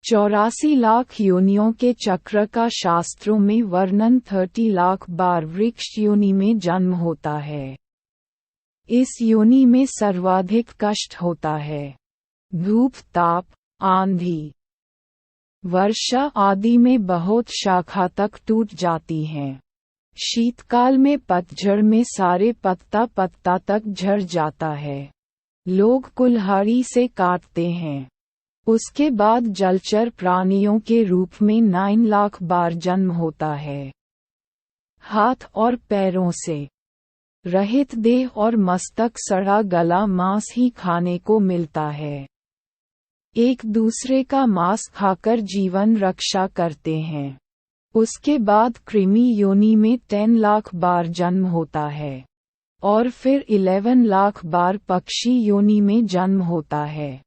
84 लाख योनियों के चक्र का शास्त्रों में वर्णन। 30 लाख बार वृक्ष योनि में जन्म होता है। इस योनि में सर्वाधिक कष्ट होता है। धूप, ताप, आंधी, वर्षा आदि में बहुत शाखा तक टूट जाती हैं। शीतकाल में पतझड़ में सारे पत्ता पत्ता तक झड़ जाता है। लोग कुल्हाड़ी से काटते हैं। उसके बाद जलचर प्राणियों के रूप में 9 लाख बार जन्म होता है। हाथ और पैरों से रहित देह और मस्तक, सड़ा गला मांस ही खाने को मिलता है। एक दूसरे का मांस खाकर जीवन रक्षा करते हैं। उसके बाद कृमि योनि में 10 लाख बार जन्म होता है और फिर 11 लाख बार पक्षी योनि में जन्म होता है।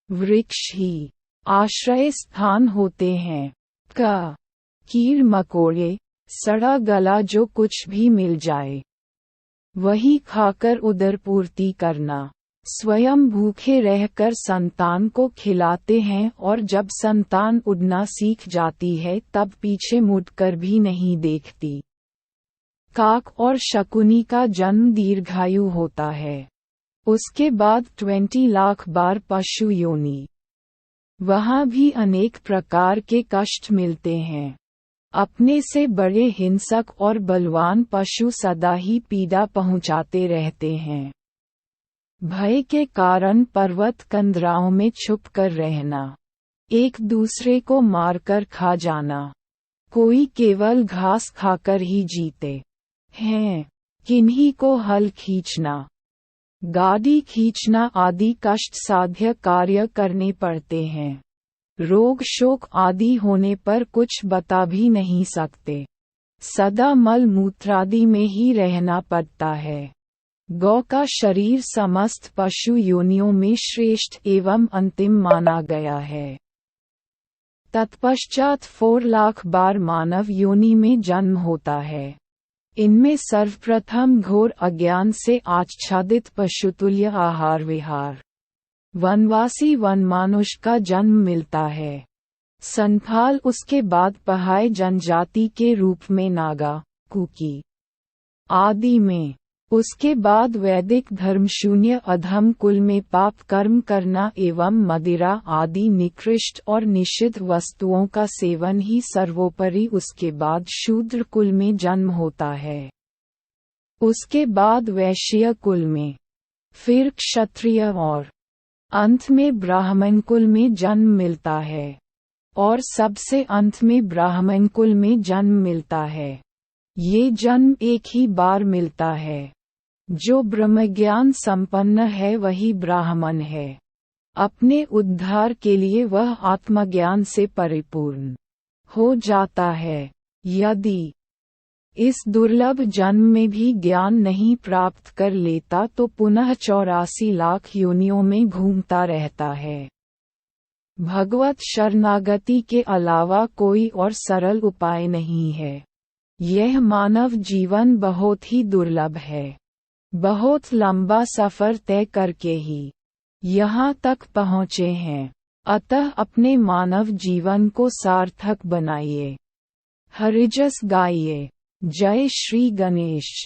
वृक्ष ही आश्रय स्थान होते हैं। कीड़ मकोड़े, सड़ा गला, जो कुछ भी मिल जाए वही खाकर उदरपूर्ति करना। स्वयं भूखे रहकर संतान को खिलाते हैं और जब संतान उड़ना सीख जाती है तब पीछे मुड़कर भी नहीं देखती। काक और शकुनी का जन्म दीर्घायु होता है। उसके बाद 20 लाख बार पशु योनि। वहाँ भी अनेक प्रकार के कष्ट मिलते हैं। अपने से बड़े हिंसक और बलवान पशु सदा ही पीड़ा पहुँचाते रहते हैं। भय के कारण पर्वत कंदराओं में छुपकर रहना, एक दूसरे को मारकर खा जाना, कोई केवल घास खाकर ही जीते हैं, किन्हीं को हल खींचना, गाड़ी खींचना आदि कष्ट साध्य कार्य करने पड़ते हैं। रोग शोक आदि होने पर कुछ बता भी नहीं सकते। सदा मल मूत्रादि में ही रहना पड़ता है। गौ का शरीर समस्त पशु योनियों में श्रेष्ठ एवं अंतिम माना गया है। तत्पश्चात 4 लाख बार मानव योनि में जन्म होता है। इनमें सर्वप्रथम घोर अज्ञान से आच्छादित पशुतुल्य आहार विहार वनवासी वनमानुष का जन्म मिलता है। संथाल, उसके बाद पहाय जनजाति के रूप में नागा, कुकी आदि में, उसके बाद वैदिक धर्मशून्य अधम कुल में पाप कर्म करना एवं मदिरा आदि निकृष्ट और निषिद्ध वस्तुओं का सेवन ही सर्वोपरि, उसके बाद शूद्र कुल में जन्म होता है। उसके बाद वैश्य कुल में, फिर क्षत्रिय और अंत में ब्राह्मण कुल में जन्म मिलता है और सबसे अंत में ब्राह्मण कुल में जन्म मिलता है। ये जन्म एक ही बार मिलता है। जो ब्रह्मज्ञान संपन्न है वही ब्राह्मण है। अपने उद्धार के लिए वह आत्मज्ञान से परिपूर्ण हो जाता है। यदि इस दुर्लभ जन्म में भी ज्ञान नहीं प्राप्त कर लेता तो पुनः 84 लाख योनियों में घूमता रहता है। भगवत शरणागति के अलावा कोई और सरल उपाय नहीं है। यह मानव जीवन बहुत ही दुर्लभ है। बहुत लंबा सफर तय करके ही यहाँ तक पहुँचे हैं। अतः अपने मानव जीवन को सार्थक बनाइए। हरिजस गाइए। जय श्री गणेश।